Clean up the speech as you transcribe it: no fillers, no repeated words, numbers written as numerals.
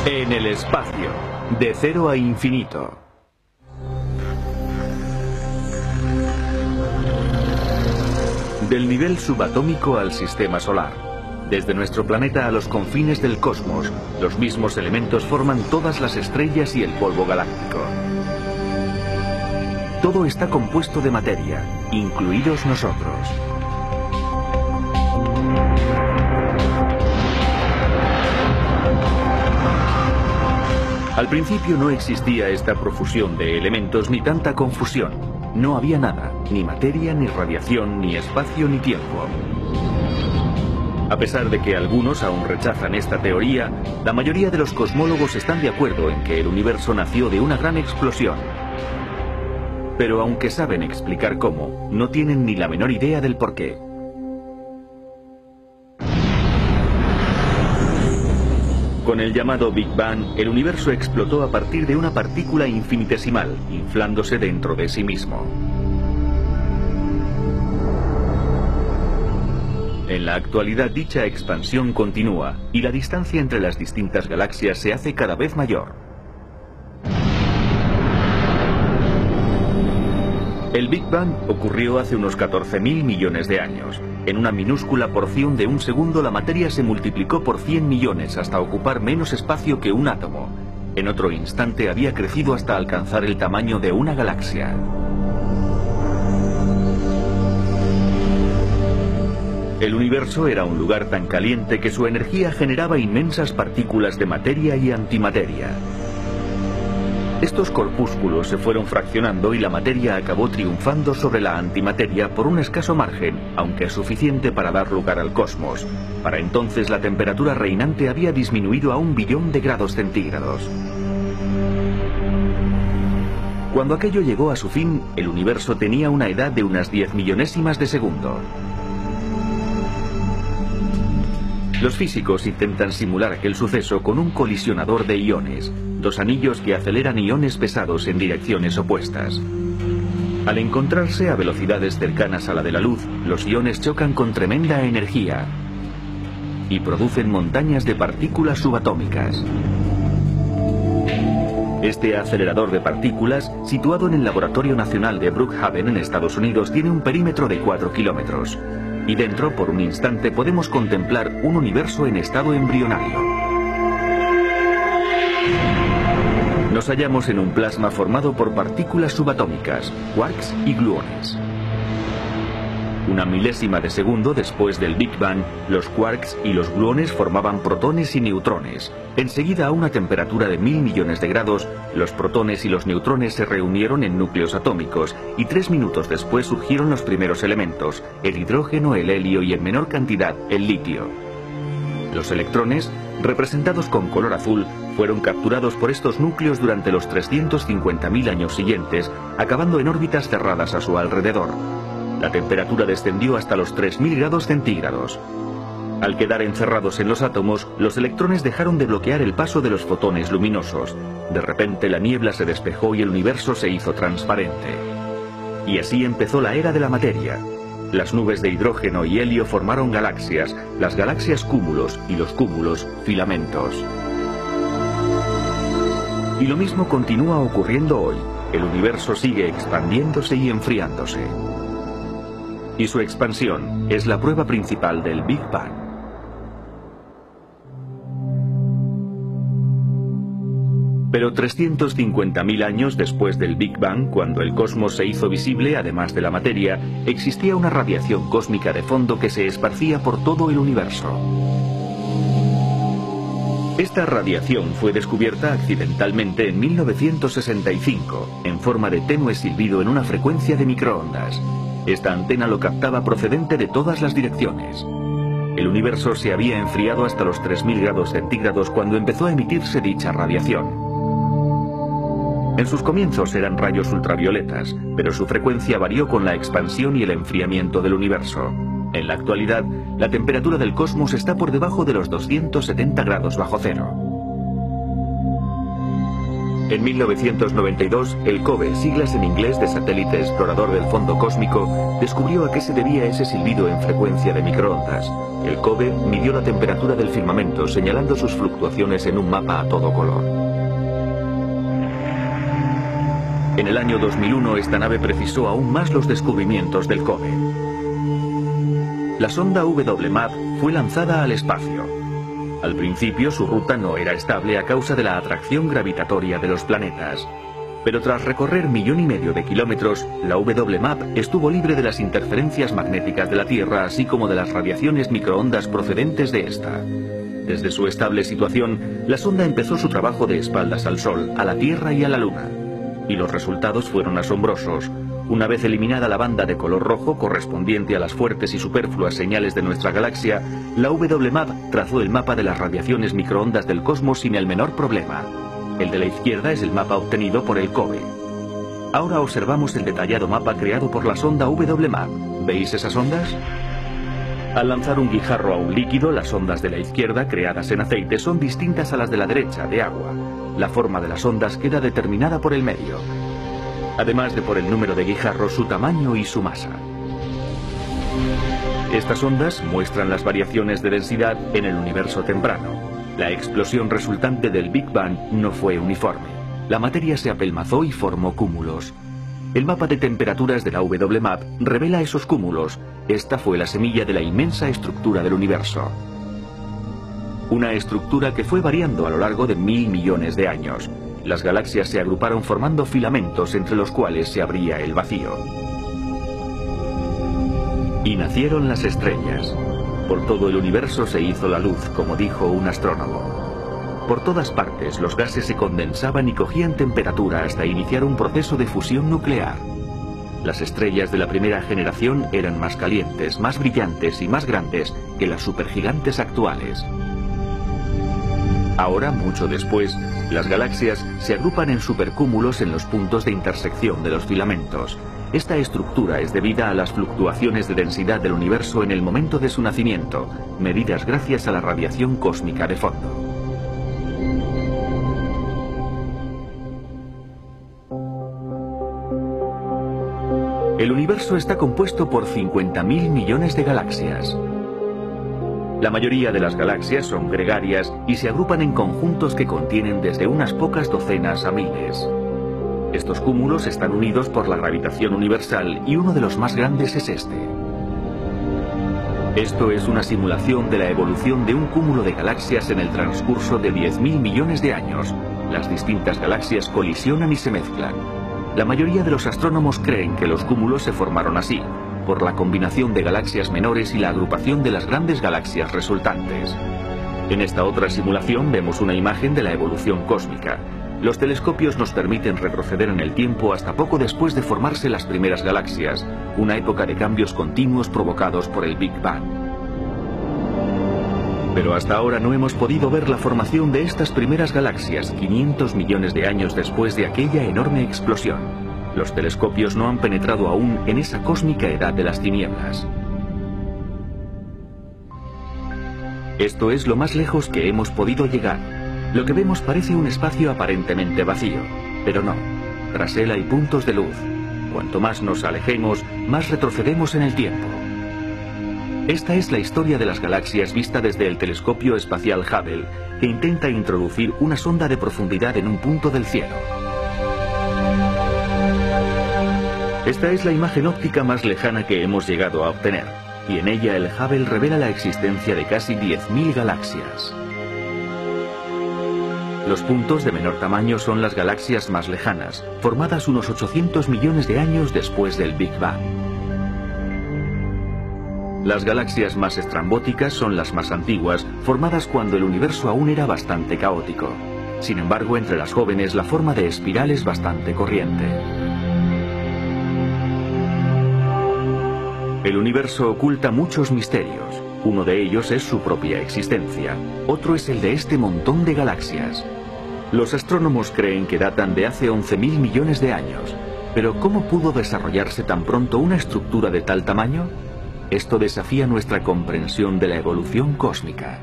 En el espacio, de cero a infinito. Del nivel subatómico al sistema solar. Desde nuestro planeta a los confines del cosmos, los mismos elementos forman todas las estrellas y el polvo galáctico. Todo está compuesto de materia, incluidos nosotros. Al principio no existía esta profusión de elementos ni tanta confusión. No había nada, ni materia, ni radiación, ni espacio, ni tiempo. A pesar de que algunos aún rechazan esta teoría, la mayoría de los cosmólogos están de acuerdo en que el universo nació de una gran explosión. Pero aunque saben explicar cómo, no tienen ni la menor idea del porqué. Con el llamado Big Bang, el universo explotó a partir de una partícula infinitesimal, inflándose dentro de sí mismo. En la actualidad dicha expansión continúa y la distancia entre las distintas galaxias se hace cada vez mayor. El Big Bang ocurrió hace unos 14.000 millones de años. En una minúscula porción de un segundo la materia se multiplicó por 100 millones hasta ocupar menos espacio que un átomo. En otro instante había crecido hasta alcanzar el tamaño de una galaxia. El universo era un lugar tan caliente que su energía generaba inmensas partículas de materia y antimateria. Estos corpúsculos se fueron fraccionando y la materia acabó triunfando sobre la antimateria por un escaso margen, aunque suficiente para dar lugar al cosmos. Para entonces la temperatura reinante había disminuido a 1 billón de grados centígrados. Cuando aquello llegó a su fin, el universo tenía una edad de unas 10 millonésimas de segundo. Los físicos intentan simular aquel suceso con un colisionador de iones, dos anillos que aceleran iones pesados en direcciones opuestas. Al encontrarse a velocidades cercanas a la de la luz, los iones chocan con tremenda energía y producen montañas de partículas subatómicas. Este acelerador de partículas, situado en el Laboratorio Nacional de Brookhaven en Estados Unidos, tiene un perímetro de 4 kilómetros. Y dentro, por un instante, podemos contemplar un universo en estado embrionario. Nos hallamos en un plasma formado por partículas subatómicas, quarks y gluones. Una milésima de segundo después del Big Bang, los quarks y los gluones formaban protones y neutrones. Enseguida, a una temperatura de 1000 millones de grados, los protones y los neutrones se reunieron en núcleos atómicos y 3 minutos después surgieron los primeros elementos, el hidrógeno, el helio y en menor cantidad el litio. Los electrones, representados con color azul, fueron capturados por estos núcleos durante los 350.000 años siguientes, acabando en órbitas cerradas a su alrededor. La temperatura descendió hasta los 3000 grados centígrados. Al quedar encerrados en los átomos, los electrones dejaron de bloquear el paso de los fotones luminosos. De repente la niebla se despejó y el universo se hizo transparente. Y así empezó la era de la materia. Las nubes de hidrógeno y helio formaron galaxias, las galaxias cúmulos y los cúmulos filamentos. Y lo mismo continúa ocurriendo hoy. El universo sigue expandiéndose y enfriándose. Y su expansión es la prueba principal del Big Bang. Pero 350.000 años después del Big Bang, cuando el cosmos se hizo visible, además de la materia, existía una radiación cósmica de fondo que se esparcía por todo el universo. Esta radiación fue descubierta accidentalmente en 1965, en forma de tenue silbido en una frecuencia de microondas. Esta antena lo captaba procedente de todas las direcciones. El universo se había enfriado hasta los 3000 grados centígrados cuando empezó a emitirse dicha radiación. En sus comienzos eran rayos ultravioletas, pero su frecuencia varió con la expansión y el enfriamiento del universo. En la actualidad, la temperatura del cosmos está por debajo de los 270 grados bajo cero. En 1992, el COBE, siglas en inglés de Satélite Explorador del Fondo Cósmico, descubrió a qué se debía ese silbido en frecuencia de microondas. El COBE midió la temperatura del firmamento, señalando sus fluctuaciones en un mapa a todo color. En el año 2001, esta nave precisó aún más los descubrimientos del COBE. La sonda WMAP fue lanzada al espacio. Al principio su ruta no era estable a causa de la atracción gravitatoria de los planetas. Pero tras recorrer 1,5 millones de kilómetros, la WMAP estuvo libre de las interferencias magnéticas de la Tierra, así como de las radiaciones microondas procedentes de esta. Desde su estable situación, la sonda empezó su trabajo de espaldas al Sol, a la Tierra y a la Luna. Y los resultados fueron asombrosos. Una vez eliminada la banda de color rojo correspondiente a las fuertes y superfluas señales de nuestra galaxia, la WMAP trazó el mapa de las radiaciones microondas del cosmos sin el menor problema. El de la izquierda es el mapa obtenido por el COBE. Ahora observamos el detallado mapa creado por la sonda WMAP. ¿Veis esas ondas? Al lanzar un guijarro a un líquido, las ondas de la izquierda, creadas en aceite, son distintas a las de la derecha, de agua. La forma de las ondas queda determinada por el medio, además de por el número de guijarros, su tamaño y su masa. Estas ondas muestran las variaciones de densidad en el universo temprano. La explosión resultante del Big Bang no fue uniforme. La materia se apelmazó y formó cúmulos. El mapa de temperaturas de la WMAP revela esos cúmulos. Esta fue la semilla de la inmensa estructura del universo. Una estructura que fue variando a lo largo de 1.000 millones de años. Las galaxias se agruparon formando filamentos entre los cuales se abría el vacío. Y nacieron las estrellas. Por todo el universo se hizo la luz, como dijo un astrónomo. Por todas partes los gases se condensaban y cogían temperatura hasta iniciar un proceso de fusión nuclear. Las estrellas de la primera generación eran más calientes, más brillantes y más grandes que las supergigantes actuales. Ahora, mucho después, las galaxias se agrupan en supercúmulos en los puntos de intersección de los filamentos. Esta estructura es debida a las fluctuaciones de densidad del universo en el momento de su nacimiento, medidas gracias a la radiación cósmica de fondo. El universo está compuesto por 50.000 millones de galaxias. La mayoría de las galaxias son gregarias y se agrupan en conjuntos que contienen desde unas pocas docenas a miles. Estos cúmulos están unidos por la gravitación universal y uno de los más grandes es este. Esto es una simulación de la evolución de un cúmulo de galaxias en el transcurso de 10.000 millones de años. Las distintas galaxias colisionan y se mezclan. La mayoría de los astrónomos creen que los cúmulos se formaron así, por la combinación de galaxias menores y la agrupación de las grandes galaxias resultantes. En esta otra simulación vemos una imagen de la evolución cósmica. Los telescopios nos permiten retroceder en el tiempo hasta poco después de formarse las primeras galaxias, una época de cambios continuos provocados por el Big Bang. Pero hasta ahora no hemos podido ver la formación de estas primeras galaxias 500 millones de años después de aquella enorme explosión. Los telescopios no han penetrado aún en esa cósmica edad de las tinieblas. Esto es lo más lejos que hemos podido llegar. Lo que vemos parece un espacio aparentemente vacío, pero no. Tras él hay puntos de luz. Cuanto más nos alejemos, más retrocedemos en el tiempo. Esta es la historia de las galaxias vista desde el telescopio espacial Hubble, que intenta introducir una sonda de profundidad en un punto del cielo. Esta es la imagen óptica más lejana que hemos llegado a obtener, y en ella el Hubble revela la existencia de casi 10.000 galaxias. Los puntos de menor tamaño son las galaxias más lejanas, formadas unos 800 millones de años después del Big Bang. Las galaxias más estrambóticas son las más antiguas, formadas cuando el universo aún era bastante caótico. Sin embargo, entre las jóvenes la forma de espiral es bastante corriente. El universo oculta muchos misterios. Uno de ellos es su propia existencia. Otro es el de este montón de galaxias. Los astrónomos creen que datan de hace 11.000 millones de años. Pero ¿cómo pudo desarrollarse tan pronto una estructura de tal tamaño? Esto desafía nuestra comprensión de la evolución cósmica.